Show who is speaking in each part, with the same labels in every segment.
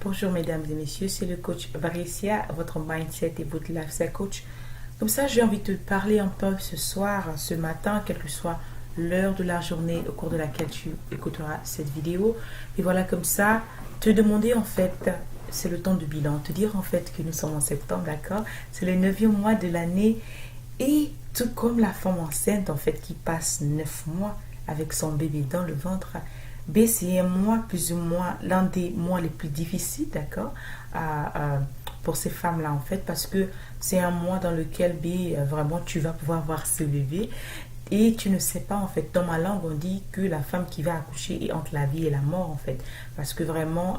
Speaker 1: Bonjour mesdames et messieurs, c'est le coach Varicia, votre mindset et votre lifestyle coach. Comme ça, j'ai envie de te parler un peu ce soir, ce matin, quelle que soit l'heure de la journée au cours de laquelle tu écouteras cette vidéo. Et voilà, comme ça, te demander en fait, c'est le temps du bilan, te dire en fait que nous sommes en septembre, d'accord? C'est le 9e mois de l'année et tout comme la femme enceinte en fait qui passe 9 mois avec son bébé dans le ventre, B, c'est un mois plus ou moins l'un des mois les plus difficiles, d'accord, pour ces femmes-là, en fait, parce que c'est un mois dans lequel, B, vraiment, tu vas pouvoir voir ce bébé et tu ne sais pas, en fait, dans ma langue, on dit que la femme qui va accoucher est entre la vie et la mort, en fait, parce que vraiment,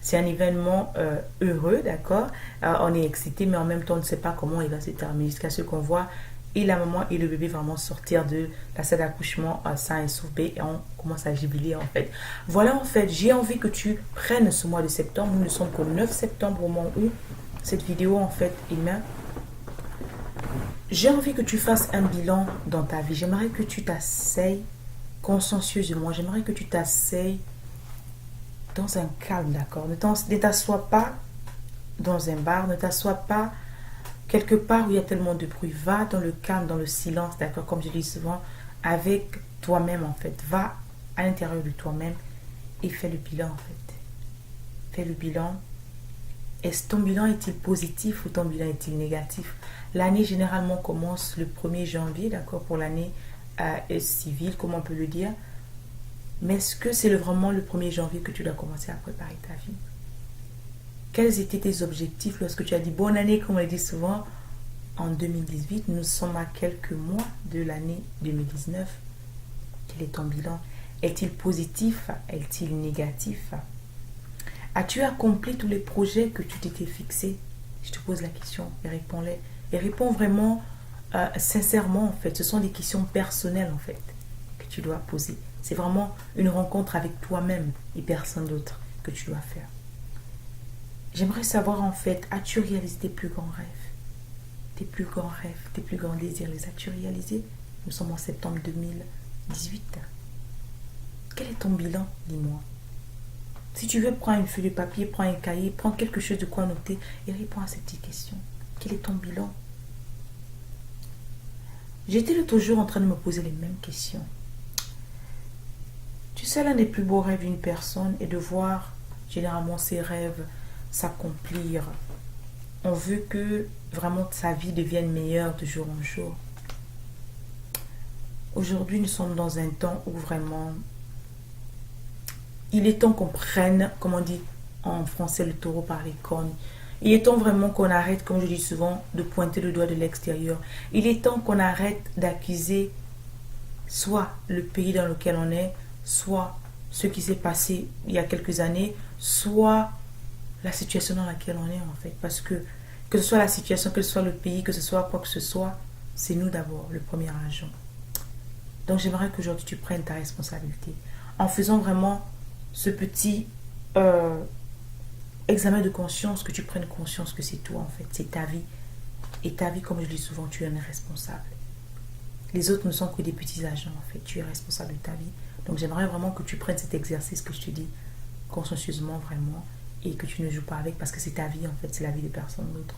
Speaker 1: c'est un événement heureux, d'accord, on est excité, mais en même temps, on ne sait pas comment il va se terminer jusqu'à ce qu'on voit et la maman et le bébé vraiment sortir de la salle d'accouchement sain et sauf et on commence à jubiler en fait. Voilà en fait, j'ai envie que tu prennes ce mois de septembre. Nous ne sommes qu'au 9 septembre au moment où cette vidéo en fait est là. J'ai envie que tu fasses un bilan dans ta vie. J'aimerais que tu t'asseyes consciencieusement. J'aimerais que tu t'asseyes dans un calme, d'accord. Ne t'assois pas dans un bar, ne t'assois pas quelque part où il y a tellement de bruit. Va dans le calme, dans le silence, d'accord, comme je dis souvent, avec toi-même en fait. Va à l'intérieur de toi-même et fais le bilan en fait. Fais le bilan. Est-ce ton bilan est-il positif ou ton bilan est-il négatif? L'année généralement commence le 1er janvier, d'accord, pour l'année civile, comme on peut le dire. Mais est-ce que c'est vraiment le 1er janvier que tu dois commencer à préparer ta vie? Quels étaient tes objectifs lorsque tu as dit bonne année, comme on le dit souvent, en 2018? Nous sommes à quelques mois de l'année 2019. Quel est ton bilan? Est-il positif? Est-il négatif? As-tu accompli tous les projets que tu t'étais fixés? Je te pose la question et réponds-les. Et réponds vraiment sincèrement en fait. Ce sont des questions personnelles en fait que tu dois poser. C'est vraiment une rencontre avec toi-même et personne d'autre que tu dois faire. J'aimerais savoir en fait, as-tu réalisé tes plus grands rêves? Tes plus grands rêves, tes plus grands désirs, les as-tu réalisés? Nous sommes en septembre 2018. Quel est ton bilan? Dis-moi. Si tu veux, prends une feuille de papier, prends un cahier, prends quelque chose de quoi noter et réponds à ces petites questions. Quel est ton bilan? J'étais toujours en train de me poser les mêmes questions. Tu sais, l'un des plus beaux rêves d'une personne est de voir généralement ses rêves s'accomplir. On veut que vraiment sa vie devienne meilleure de jour en jour. Aujourd'hui, nous sommes dans un temps où vraiment il est temps qu'on prenne, comme on dit en français, le taureau par les cornes. Il est temps vraiment qu'on arrête, comme je dis souvent, de pointer le doigt de l'extérieur. Il est temps qu'on arrête d'accuser soit le pays dans lequel on est, soit ce qui s'est passé il y a quelques années, soit la situation dans laquelle on est en fait. Parce que ce soit la situation, que ce soit le pays, que ce soit quoi que ce soit, c'est nous d'abord, le premier agent. Donc j'aimerais qu'aujourd'hui tu prennes ta responsabilité en faisant vraiment ce petit examen de conscience, que tu prennes conscience que c'est toi en fait, c'est ta vie. Et ta vie, comme je dis souvent, tu en es responsable. Les autres ne sont que des petits agents en fait, tu es responsable de ta vie. Donc j'aimerais vraiment que tu prennes cet exercice que je te dis consciencieusement vraiment et que tu ne joues pas avec parce que c'est ta vie en fait, c'est la vie de personne d'autre.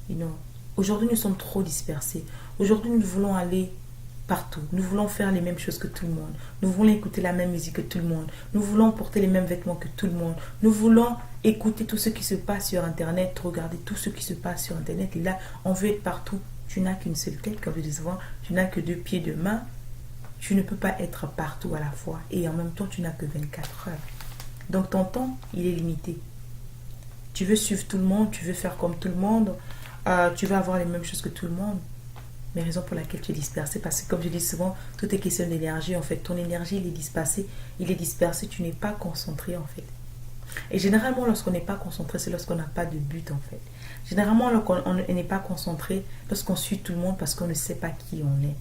Speaker 1: Et non, aujourd'hui nous sommes trop dispersés. Aujourd'hui nous voulons aller partout. Nous voulons faire les mêmes choses que tout le monde. Nous voulons écouter la même musique que tout le monde. Nous voulons porter les mêmes vêtements que tout le monde. Nous voulons écouter tout ce qui se passe sur Internet, regarder tout ce qui se passe sur Internet. Et là, on veut être partout. Tu n'as qu'une seule tête, comme je dis souvent. Tu n'as que 2 pieds, 2 mains. Tu ne peux pas être partout à la fois. Et en même temps, tu n'as que 24 heures. Donc ton temps, il est limité. Tu veux suivre tout le monde, tu veux faire comme tout le monde, tu veux avoir les mêmes choses que tout le monde. Mais raison pour laquelle tu es dispersé, parce que comme je dis souvent, tout est question d'énergie. En fait, ton énergie, il est dispersé, tu n'es pas concentré en fait. Et généralement, lorsqu'on n'est pas concentré, c'est lorsqu'on n'a pas de but en fait. Généralement, lorsqu'on n'est pas concentré, lorsqu'on suit tout le monde parce qu'on ne sait pas qui on est.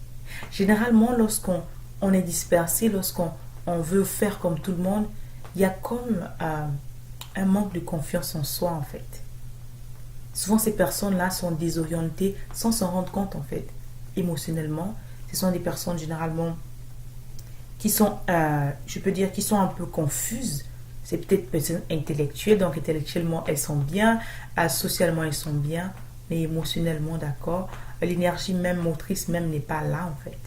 Speaker 1: Généralement, lorsqu'on est dispersé, lorsqu'on veut faire comme tout le monde, il y a comme un manque de confiance en soi en fait. Souvent, ces personnes-là sont désorientées sans s'en rendre compte en fait. Émotionnellement, ce sont des personnes généralement qui sont, je peux dire, qui sont un peu confuses. C'est peut-être une personne intellectuelle, donc intellectuellement elles sont bien, socialement elles sont bien, mais émotionnellement, d'accord, l'énergie même motrice même n'est pas là en fait.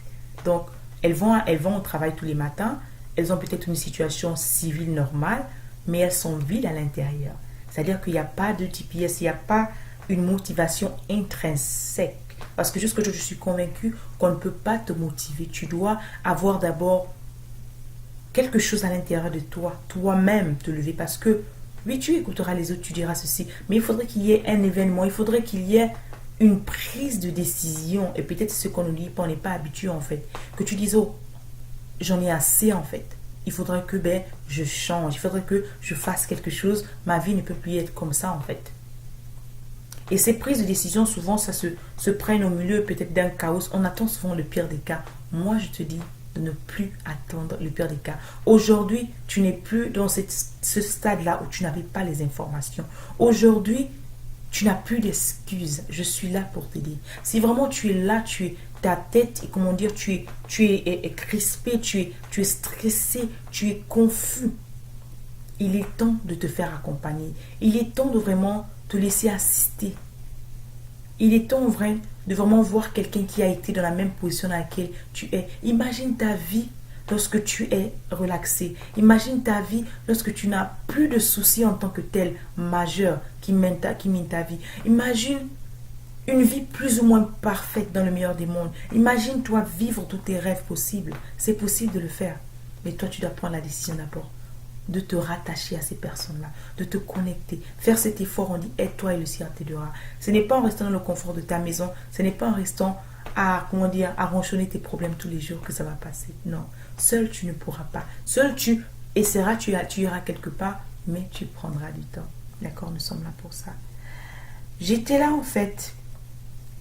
Speaker 1: Donc elles vont au travail tous les matins, elles ont peut-être une situation civile normale, mais elles sont vides à l'intérieur. C'est-à-dire qu'il n'y a pas de GPS, il n'y a pas une motivation intrinsèque. Parce que jusque je suis convaincue qu'on ne peut pas te motiver. Tu dois avoir d'abord quelque chose à l'intérieur de toi, toi-même te lever. Parce que, oui, tu écouteras les autres, tu diras ceci, mais il faudrait qu'il y ait un événement, il faudrait qu'il y ait une prise de décision. Et peut-être ce qu'on nous dit, on n'est pas habitué en fait. Que tu dises, oh, j'en ai assez en fait. Il faudrait que je change, il faudrait que je fasse quelque chose. Ma vie ne peut plus être comme ça en fait. Et ces prises de décision, souvent, ça se prennent au milieu peut-être d'un chaos. On attend souvent le pire des cas. Moi, je te dis de ne plus attendre le pire des cas. Aujourd'hui, tu n'es plus dans ce stade-là où tu n'avais pas les informations. Aujourd'hui, tu n'as plus d'excuses. Je suis là pour t'aider. Si vraiment tu es là, ta tête, comment dire, tu es crispé, tu es stressé, tu es confus. Il est temps de te faire accompagner. Il est temps de vraiment te laisser assister. Il est temps de vraiment voir quelqu'un qui a été dans la même position dans laquelle tu es. Imagine ta vie lorsque tu es relaxé. Imagine ta vie lorsque tu n'as plus de soucis en tant que tel majeur qui mène ta vie. Imagine une vie plus ou moins parfaite dans le meilleur des mondes. Imagine-toi vivre tous tes rêves possibles. C'est possible de le faire. Mais toi, tu dois prendre la décision d'abord de te rattacher à ces personnes-là, de te connecter, faire cet effort. On dit aide-toi et le ciel t'aidera. Ce n'est pas en restant dans le confort de ta maison, ce n'est pas en restant à ronchonner tes problèmes tous les jours que ça va passer. Non, seul tu ne pourras pas. Seul tu essaieras, tu iras quelque part, mais tu prendras du temps. D'accord, nous sommes là pour ça. J'étais là en fait,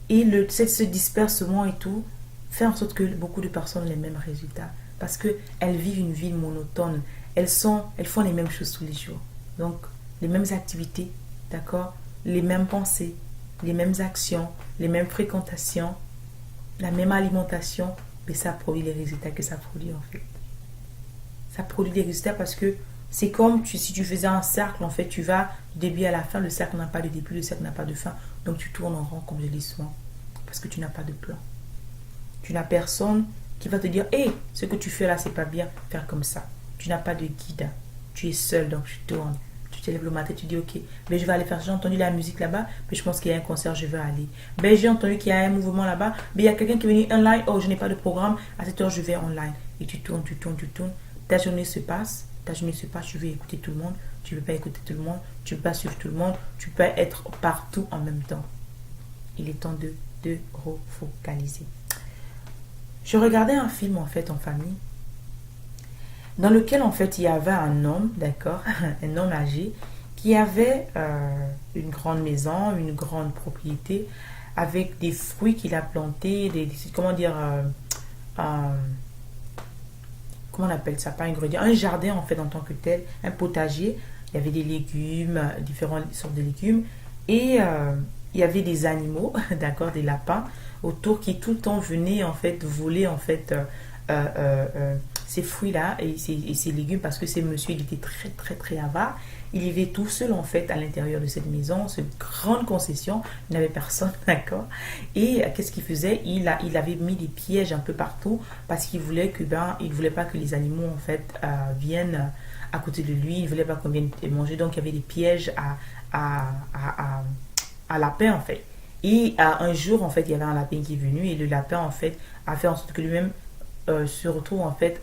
Speaker 1: et ce dispersement et tout fait en sorte que beaucoup de personnes ont les mêmes résultats, parce qu'elles vivent une vie monotone. Elles font les mêmes choses tous les jours. Donc, les mêmes activités, d'accord? Les mêmes pensées, les mêmes actions, les mêmes fréquentations, la même alimentation, mais ça produit les résultats que ça produit en fait. Ça produit des résultats parce que c'est comme si tu faisais un cercle, en fait, tu vas du début à la fin, le cercle n'a pas de début, le cercle n'a pas de fin. Donc, tu tournes en rond, comme je dis souvent, parce que tu n'as pas de plan. Tu n'as personne qui va te dire, hé, ce que tu fais là, c'est pas bien, faire comme ça. Tu n'as pas de guide, tu es seul, donc tu tournes. Tu te lèves le matin, tu dis ok, mais je vais aller faire. J'ai entendu la musique là-bas, mais je pense qu'il y a un concert, je vais aller. Ben, j'ai entendu qu'il y a un mouvement là-bas, mais il y a quelqu'un qui est venu online. Oh, je n'ai pas de programme, à cette heure je vais online. Et tu tournes. Ta journée se passe, tu veux écouter tout le monde, tu ne veux pas écouter tout le monde, tu ne peux pas suivre tout le monde, tu peux être partout en même temps. Il est temps de refocaliser. Je regardais un film en fait en famille, dans lequel en fait il y avait un homme, d'accord, un homme âgé, qui avait une grande maison, une grande propriété, avec des fruits qu'il a plantés, comment on appelle ça, pas ingrédient, un jardin en fait en tant que tel, un potager. Il y avait des légumes, différentes sortes de légumes, et il y avait des animaux, d'accord, des lapins autour qui tout le temps venaient en fait voler en fait ces fruits-là et ces légumes, parce que ce monsieur, il était très très très avare. Il vivait tout seul en fait à l'intérieur de cette maison, cette grande concession, il n'avait personne, d'accord. Et qu'est-ce qu'il faisait? Il avait mis des pièges un peu partout parce qu'il voulait il voulait pas que les animaux en fait viennent à côté de lui, il voulait pas qu'on vienne manger, donc il y avait des pièges à lapin en fait. Et un jour en fait, il y avait un lapin qui est venu, et le lapin en fait a fait en sorte que lui-même se retrouve en fait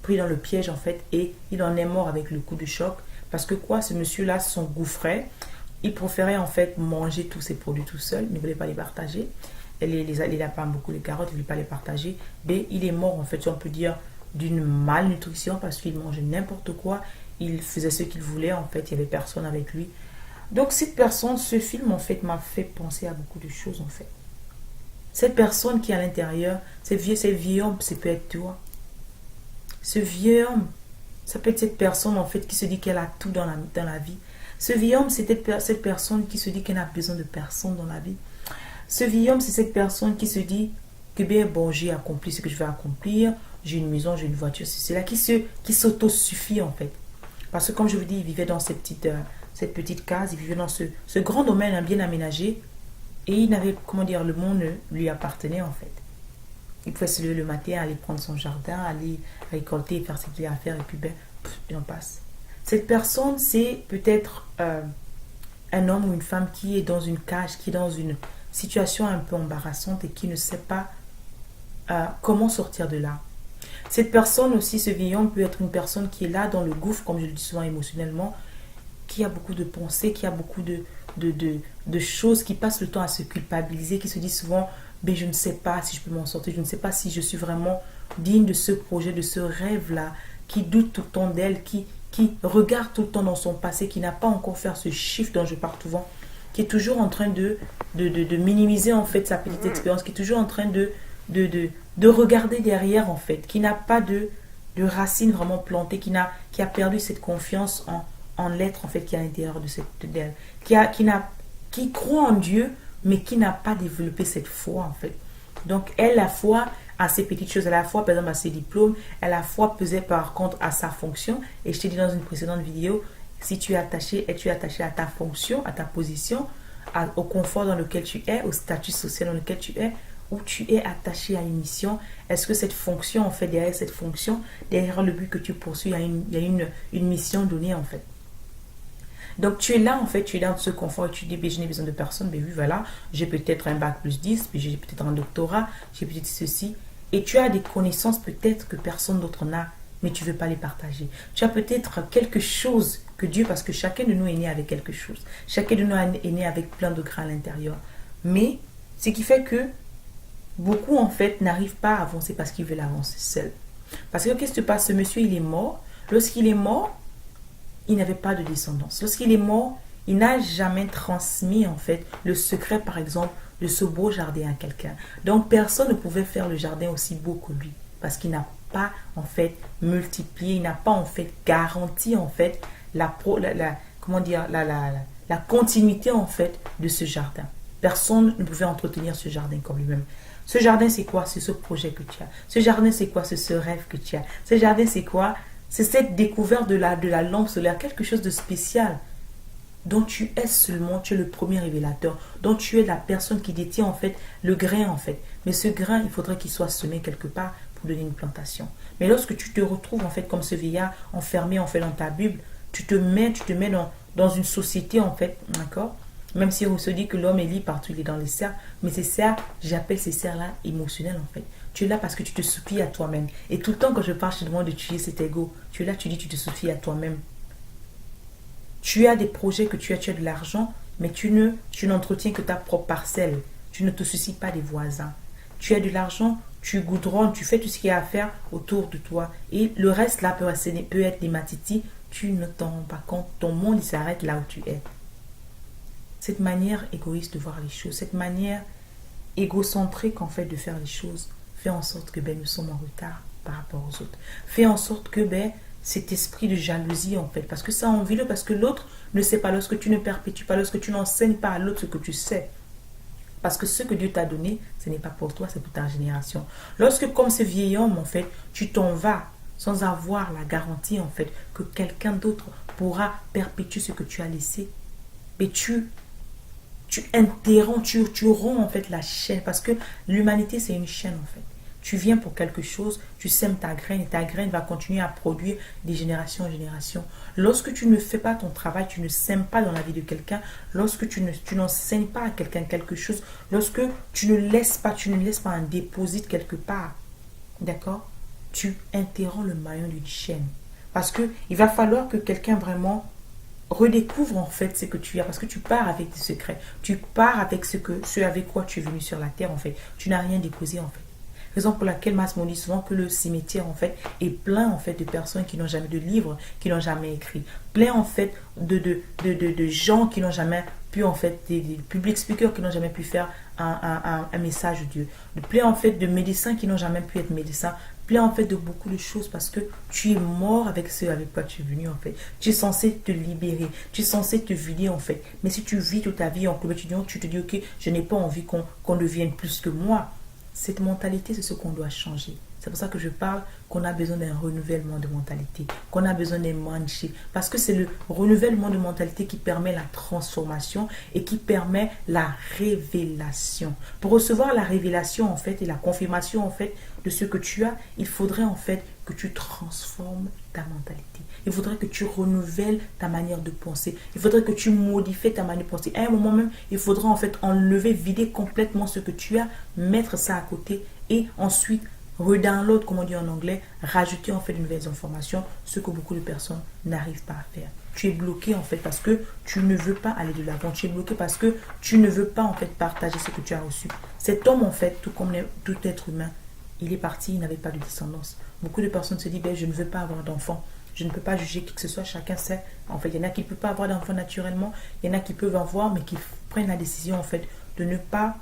Speaker 1: pris dans le piège en fait, et il en est mort avec le coup de choc, parce que ce monsieur-là s'engouffrait. Il préférait en fait manger tous ses produits tout seul, il ne voulait pas les partager. Et les lapins aiment beaucoup les carottes, il ne voulait pas les partager. Mais il est mort en fait, si on peut dire, d'une malnutrition, parce qu'il mangeait n'importe quoi, il faisait ce qu'il voulait en fait, il n'y avait personne avec lui. Donc ce film en fait m'a fait penser à beaucoup de choses en fait. Cette personne qui est à l'intérieur, ce vieux homme, ça peut être toi. Ce vieux homme, ça peut être cette personne en fait qui se dit qu'elle a tout dans la vie. Ce vieux homme, c'est cette personne qui se dit qu'elle n'a besoin de personne dans la vie. Ce vieux homme, c'est cette personne qui se dit que j'ai accompli ce que je vais accomplir, j'ai une maison, j'ai une voiture, c'est cela qui s'auto-suffit en fait. Parce que comme je vous dis, il vivait dans cette petite case, il vivait dans ce grand domaine bien aménagé. Et il n'avait, comment dire, le monde lui appartenait en fait. Il pouvait se lever le matin, aller prendre son jardin, aller récolter et faire ce qu'il a à faire, et puis il en passe. Cette personne, c'est peut-être un homme ou une femme qui est dans une cage, qui est dans une situation un peu embarrassante et qui ne sait pas comment sortir de là. Cette personne aussi, ce vieillard, peut être une personne qui est là dans le gouffre, comme je le dis souvent émotionnellement, qui a beaucoup de pensées, qui a beaucoup de choses, qui passe le temps à se culpabiliser, qui se dit souvent, mais je ne sais pas si je peux m'en sortir, je ne sais pas si je suis vraiment digne de ce projet, de ce rêve-là, qui doute tout le temps d'elle, qui regarde tout le temps dans son passé, qui n'a pas encore fait ce chiffre dont je parle souvent, qui est toujours en train de minimiser en fait sa petite expérience, qui est toujours en train de regarder derrière en fait, qui n'a pas de racines vraiment plantées, qui a perdu cette confiance en l'être en fait qui est à l'intérieur d'elle, qui croit en Dieu mais qui n'a pas développé cette foi en fait. Donc elle, la foi à ces petites choses, à la fois par exemple à ses diplômes, à la fois pesait par contre à sa fonction. Et je t'ai dit dans une précédente vidéo, si tu es attaché à ta fonction, à ta position, au confort dans lequel tu es, au statut social dans lequel tu es, ou tu es attaché à une mission, est-ce que cette fonction, en fait, derrière cette fonction, derrière le but que tu poursuis, il y a une mission donnée, en fait. Donc, tu es là, en fait, tu es dans ce confort et tu dis, je n'ai besoin de personne, oui, voilà, j'ai peut-être un bac plus 10, puis j'ai peut-être un doctorat, j'ai peut-être ceci. Et tu as des connaissances peut-être que personne d'autre n'a, mais tu ne veux pas les partager. Tu as peut-être quelque chose que Dieu, parce que chacun de nous est né avec quelque chose. Chacun de nous est né avec plein de grains à l'intérieur. Mais, ce qui fait que beaucoup, en fait, n'arrivent pas à avancer parce qu'ils veulent avancer seuls. Parce que qu'est-ce qui se passe? Ce monsieur, il est mort. Lorsqu'il est mort, il n'avait pas de descendance. Lorsqu'il est mort, il n'a jamais transmis, en fait, le secret, par exemple, de ce beau jardin à quelqu'un. Donc, personne ne pouvait faire le jardin aussi beau que lui. Parce qu'il n'a pas, en fait, multiplié, il n'a pas, en fait, garanti, en fait, la continuité, en fait, de ce jardin. Personne ne pouvait entretenir ce jardin comme lui-même. Ce jardin, c'est quoi? C'est ce projet que tu as. Ce jardin, c'est quoi? C'est ce rêve que tu as. Ce jardin, c'est quoi? C'est cette découverte de la lampe solaire, quelque chose de spécial dont tu es seulement, tu es le premier révélateur, dont tu es la personne qui détient en fait le grain en fait. Mais ce grain, il faudrait qu'il soit semé quelque part pour donner une plantation. Mais lorsque tu te retrouves en fait comme ce vieillard enfermé en fait dans ta Bible, tu te mets dans une société en fait, d'accord? Même si on se dit que l'homme est libre partout, il est dans les serres, mais ces serres, j'appelle ces serres-là émotionnelles en fait. Tu es là parce que tu te soucies à toi-même. Et tout le temps quand je parle, je te demande de tuer cet ego. Tu es là, tu dis, tu te soucies à toi-même. Tu as des projets que tu as de l'argent, mais tu n'entretiens que ta propre parcelle. Tu ne te soucies pas des voisins. Tu as de l'argent, tu goudronnes, tu fais tout ce qu'il y a à faire autour de toi. Et le reste là peut être des matitis. Tu ne t'en rends pas compte. Ton monde, il s'arrête là où tu es. Cette manière égoïste de voir les choses, cette manière égocentrique en fait de faire les choses, fait en sorte que nous sommes en retard par rapport aux autres. Fait en sorte que cet esprit de jalousie en fait, parce que ça envie-le, parce que l'autre ne sait pas, lorsque tu ne perpétues pas, lorsque tu n'enseignes pas à l'autre ce que tu sais. Parce que ce que Dieu t'a donné, ce n'est pas pour toi, c'est pour ta génération. Lorsque, comme ce vieil homme, en fait, tu t'en vas sans avoir la garantie, en fait, que quelqu'un d'autre pourra perpétuer ce que tu as laissé, mais tu interromps, tu romps, en fait, la chaîne. Parce que l'humanité, c'est une chaîne, en fait. Tu viens pour quelque chose, tu sèmes ta graine et ta graine va continuer à produire des générations en générations. Lorsque tu ne fais pas ton travail, tu ne sèmes pas dans la vie de quelqu'un, lorsque tu n'enseignes pas à quelqu'un quelque chose, lorsque tu ne laisses pas un déposit quelque part, d'accord, tu interromps le maillon d'une chaîne. Parce qu'il va falloir que quelqu'un vraiment redécouvre en fait ce que tu as, parce que tu pars avec des secrets, tu pars avec ce avec quoi tu es venu sur la terre en fait, tu n'as rien déposé en fait. Raison pour laquelle Masmo dit souvent que le cimetière en fait est plein en fait de personnes qui n'ont jamais de livres, qui n'ont jamais écrit, plein en fait de gens qui n'ont jamais pu en fait, des public speakers qui n'ont jamais pu faire un message de Dieu, plein en fait de médecins qui n'ont jamais pu être médecins, plein en fait de beaucoup de choses, parce que tu es mort avec ce avec quoi tu es venu en fait. Tu es censé te libérer, tu es censé te vider en fait. Mais si tu vis toute ta vie en club étudiant, tu te dis ok, je n'ai pas envie qu'on devienne plus que moi. Cette mentalité, c'est ce qu'on doit changer. C'est pour ça que je parle qu'on a besoin d'un renouvellement de mentalité, qu'on a besoin d'un mind shift. Parce que c'est le renouvellement de mentalité qui permet la transformation et qui permet la révélation. Pour recevoir la révélation, en fait, et la confirmation, en fait, de ce que tu as, il faudrait, en fait, que tu transformes ta mentalité. Il faudrait que tu renouvelles ta manière de penser. Il faudrait que tu modifies ta manière de penser. À un moment même, il faudra en fait enlever, vider complètement ce que tu as, mettre ça à côté et ensuite redownload, comme on dit en anglais, rajouter en fait de nouvelles informations, ce que beaucoup de personnes n'arrivent pas à faire. Tu es bloqué en fait parce que tu ne veux pas aller de l'avant. Tu es bloqué parce que tu ne veux pas en fait partager ce que tu as reçu. Cet homme en fait, tout comme tout être humain, il est parti, il n'avait pas de descendance. Beaucoup de personnes se disent, ben, je ne veux pas avoir d'enfant. Je ne peux pas juger qui que ce soit, chacun sait. En fait, il y en a qui ne peuvent pas avoir d'enfant naturellement, il y en a qui peuvent avoir, mais qui prennent la décision en fait de ne pas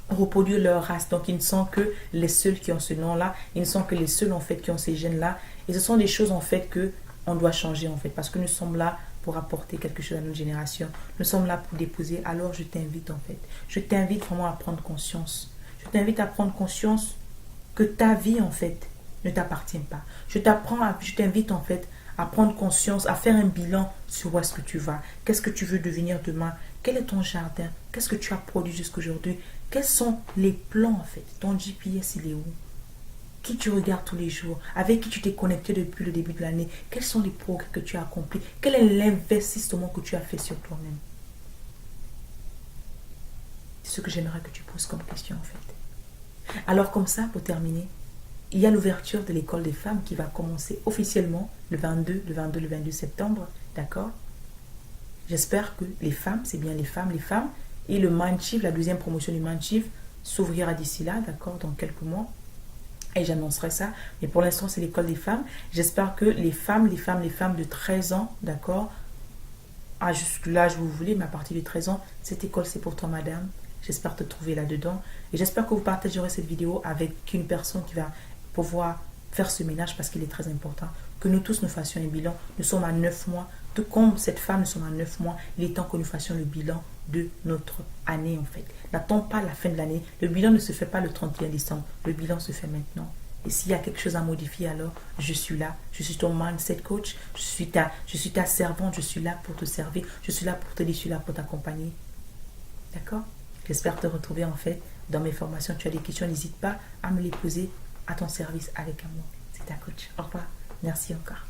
Speaker 1: reproduire leur race. Donc, ils ne sont que les seuls qui ont ce nom-là, ils ne sont que les seuls en fait qui ont ces gènes-là. Et ce sont des choses en fait que on doit changer en fait, parce que nous sommes là pour apporter quelque chose à notre génération. Nous sommes là pour déposer. Alors, je t'invite en fait. Je t'invite vraiment à prendre conscience. Je t'invite à prendre conscience que ta vie en fait ne t'appartient pas. Je t'invite en fait à prendre conscience, à faire un bilan sur où est-ce que tu vas. Qu'est-ce que tu veux devenir demain? Quel est ton jardin? Qu'est-ce que tu as produit jusqu'aujourd'hui? Quels sont les plans en fait? Ton GPS, il est où? Qui tu regardes tous les jours? Avec qui tu t'es connecté depuis le début de l'année? Quels sont les progrès que tu as accomplis? Quel est l'investissement que tu as fait sur toi-même? C'est ce que j'aimerais que tu poses comme question en fait. Alors comme ça, pour terminer, il y a l'ouverture de l'école des femmes qui va commencer officiellement le 22 septembre, d'accord? J'espère que les femmes, c'est bien les femmes, et le Mindchief, la deuxième promotion du Mindchief s'ouvrira d'ici là, d'accord, dans quelques mois. Et j'annoncerai ça. Mais pour l'instant, c'est l'école des femmes. J'espère que les femmes de 13 ans, d'accord, à jusque l'âge où vous voulez, mais à partir de 13 ans, cette école, c'est pour toi, madame. J'espère te trouver là-dedans. Et j'espère que vous partagerez cette vidéo avec une personne qui va pouvoir faire ce ménage parce qu'il est très important. Que nous tous nous fassions un bilan. Nous sommes à 9 mois. Tout comme cette femme, nous sommes à 9 mois. Il est temps que nous fassions le bilan de notre année en fait. N'attends pas la fin de l'année. Le bilan ne se fait pas le 31 décembre. Le bilan se fait maintenant. Et s'il y a quelque chose à modifier, alors je suis là. Je suis ton mindset coach. Je suis ta servante. Je suis là pour te servir. Je suis là pour t'aider. Je suis là pour t'accompagner. D'accord? J'espère te retrouver en fait dans mes formations. Tu as des questions, n'hésite pas à me les poser à ton service avec amour. C'est ta coach. Au revoir. Merci encore.